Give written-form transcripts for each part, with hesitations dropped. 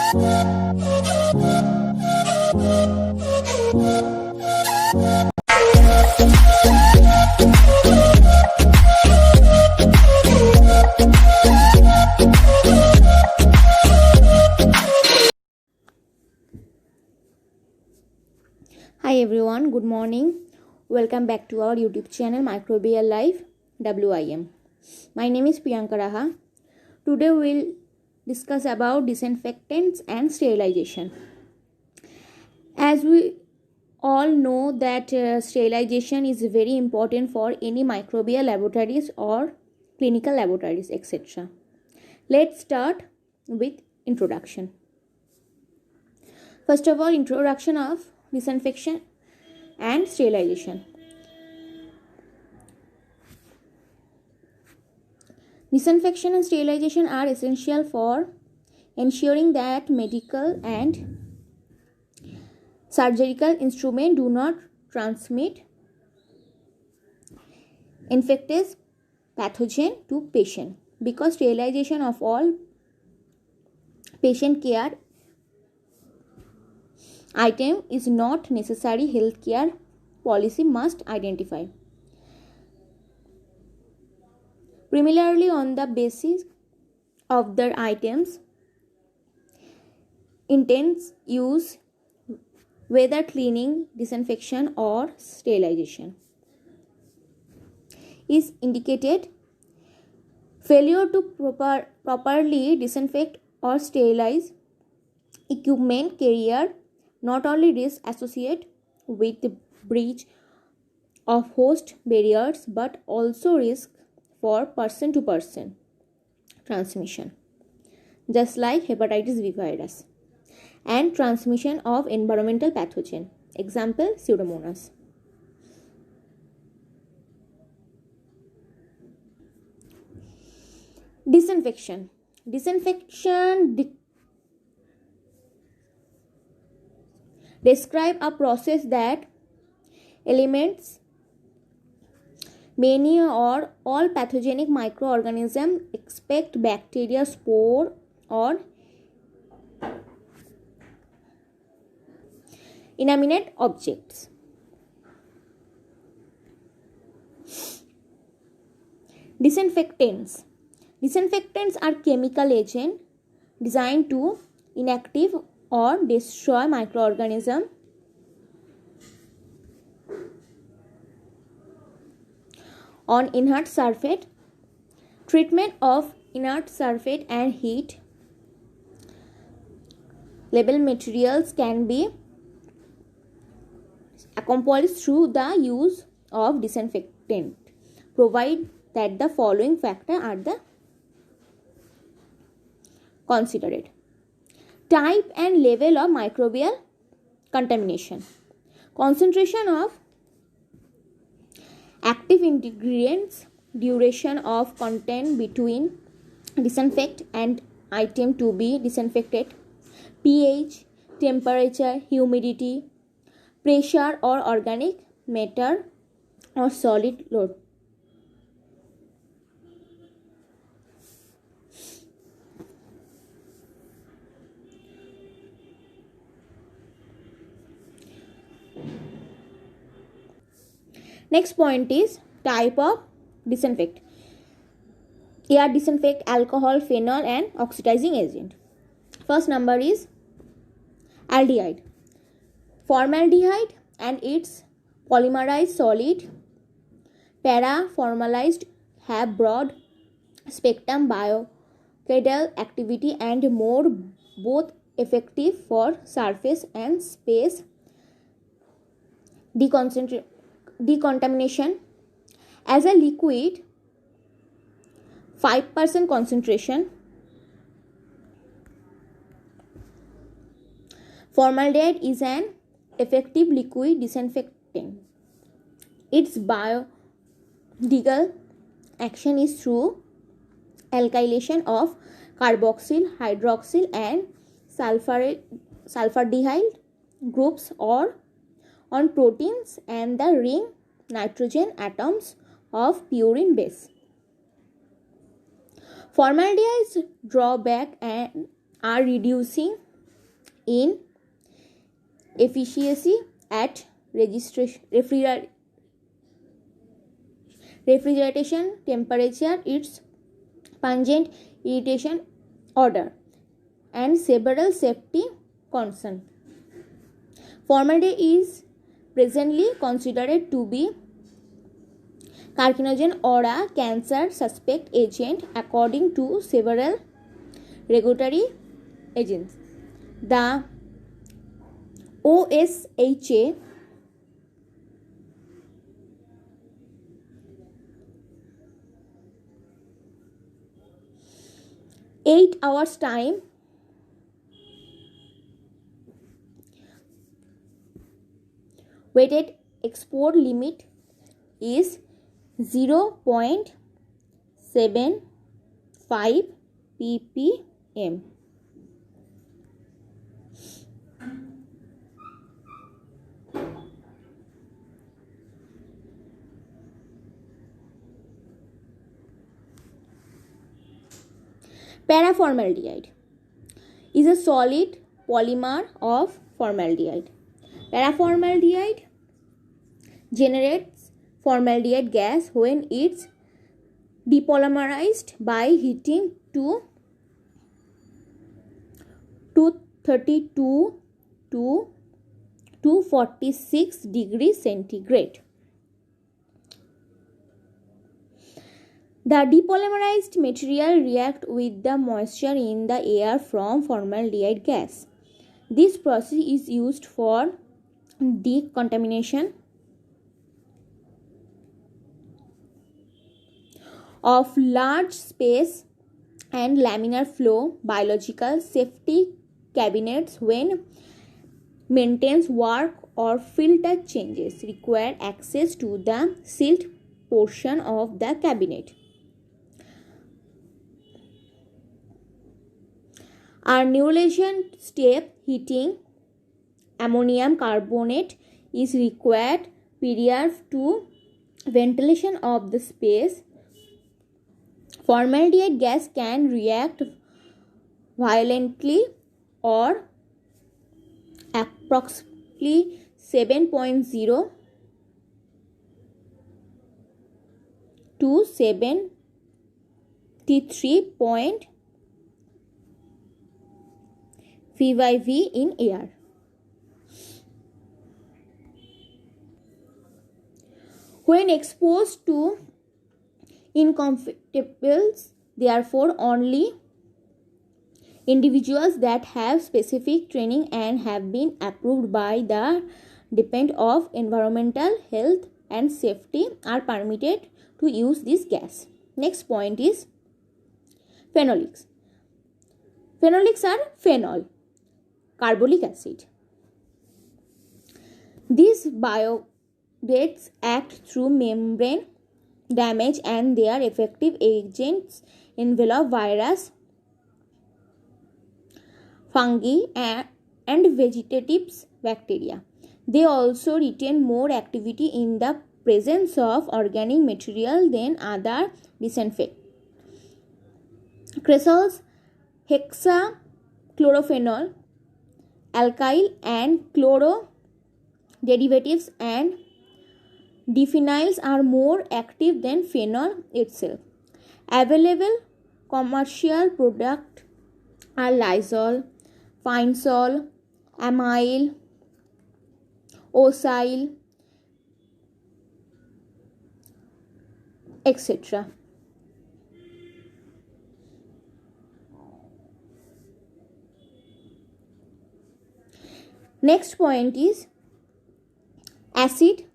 Hi everyone, good morning. Welcome back to our YouTube channel Microbial Life WIM. My name is Priyanka Raha. Today we'll discuss about disinfectants and sterilization. As we all know that sterilization is very important for any microbial laboratories or clinical laboratories, etc. Let's start with introduction. First of all, introduction of disinfection and sterilization. Disinfection and sterilization are essential for ensuring that medical and surgical instruments do not transmit infectious pathogen to patient. Because sterilization of all patient care item is not necessary, healthcare policy must identify. Primarily on the basis of the items intents use, whether cleaning, disinfection or sterilization is indicated. Failure to properly disinfect or sterilize equipment carrier not only risk associated with the breach of host barriers but also risk for person to person transmission, just like hepatitis B virus, and transmission of environmental pathogen, example Pseudomonas. Disinfection describe a process that eliminates many or all pathogenic microorganisms except bacteria, spore or inanimate objects. Disinfectants are chemical agents designed to inactive or destroy microorganisms on inert surface. Treatment of inert surface and heat label materials can be accomplished through the use of disinfectant, provided that the following factors are the considered: type and level of microbial contamination, concentration of active ingredients, duration of contact between disinfect and item to be disinfected, pH, temperature, humidity, pressure or organic matter or solid load. Next point is type of disinfect. Air disinfect, alcohol, phenol and oxidizing agent. First number is aldehyde. Formaldehyde and its polymerized solid paraformalized have broad spectrum biocidal activity and more both effective for surface and space decontamination. As a liquid, 5% concentration, formaldehyde is an effective liquid disinfectant. Its biological action is through alkylation of carboxyl, hydroxyl and sulfaldehyde groups or on proteins and the ring nitrogen atoms of purine base. Formaldehyde's drawback and are reducing in efficiency at refrigeration temperature, its pungent irritation odor, and several safety concerns. Formaldehyde is presently considered to be carcinogen or a cancer suspect agent according to several regulatory agencies. The OSHA eight hours time weighted export limit is 0.75 ppm. Paraformaldehyde is a solid polymer of formaldehyde. Paraformaldehyde generates formaldehyde gas when it's depolymerized by heating to 232 to 246 degrees centigrade. The depolymerized material reacts with the moisture in the air from formaldehyde gas. This process is used for decontamination of large space and laminar flow biological safety cabinets when maintenance work or filter changes require access to the sealed portion of the cabinet. Our neolation step heating ammonium carbonate is required prior to ventilation of the space. Formaldehyde gas can react violently or approximately 7.0 to 73.5 VYV in air. When exposed to incompatibles, therefore, only individuals that have specific training and have been approved by the Department of Environmental Health and Safety are permitted to use this gas. Next point is phenolics. Phenolics are phenol, carbolic acid. These biodegrades act through membrane damage and their effective agents envelop virus, fungi and vegetative bacteria. They also retain more activity in the presence of organic material than other disinfectants. Cresols, hexachlorophenol, alkyl and chloro derivatives and diphenyls are more active than phenol itself. Available commercial products are Lysol, Finesol, Amyl, Osyl, etc. Next point is acid.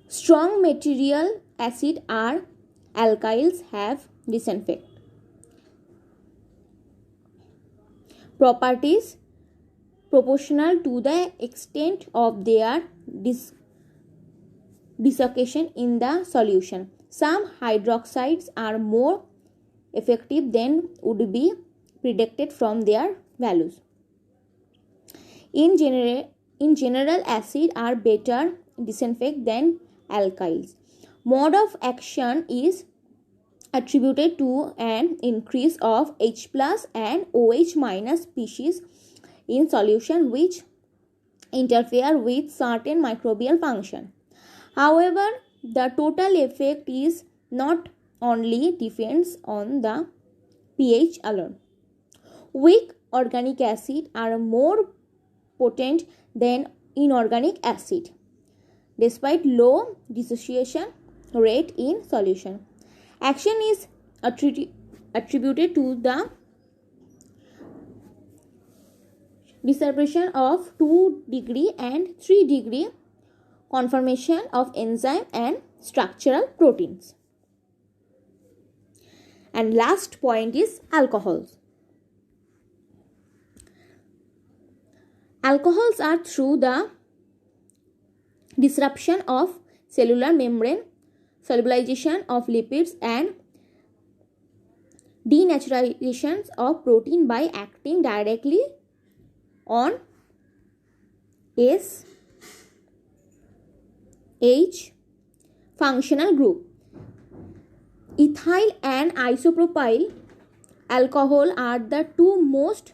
Strong material acid or alkyls have disinfect properties proportional to the extent of their dissociation in the solution. Some hydroxides are more effective than would be predicted from their values. In general, acids are better disinfect than alkyls. Mode of action is attributed to an increase of H plus and OH minus species in solution which interfere with certain microbial function. However, the total effect is not only depends on the pH alone. Weak organic acid are more potent than inorganic acid despite low dissociation rate in solution. Action is attributed to the dispersion of 2 degree and 3 degree conformation of enzyme and structural proteins. And last point is alcohols. Alcohols are through the disruption of cellular membrane, solubilization of lipids and denaturation of protein by acting directly on S H functional group. Ethyl and isopropyl alcohol are the two most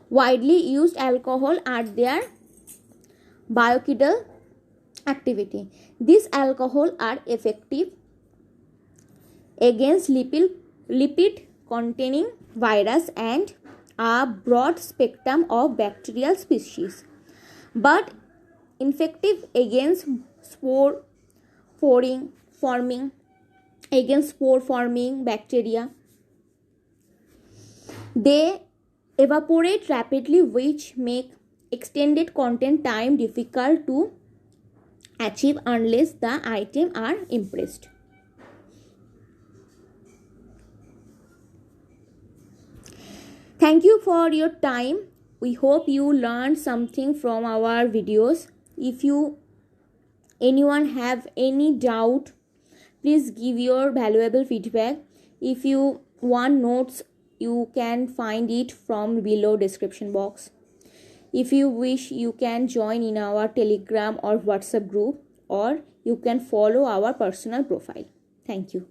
widely used alcohol at their biochemical activity. These alcohols are effective against lipid containing virus and a broad spectrum of bacterial species, but ineffective against spore forming bacteria. They evaporate rapidly, which make extended content time difficult to achieve unless the items are impressed. Thank you for your time. We hope you learned something from our videos. If anyone have any doubt, please give your valuable feedback. If you want notes, you can find it from below description box. If you wish, you can join in our Telegram or WhatsApp group, or you can follow our personal profile. Thank you.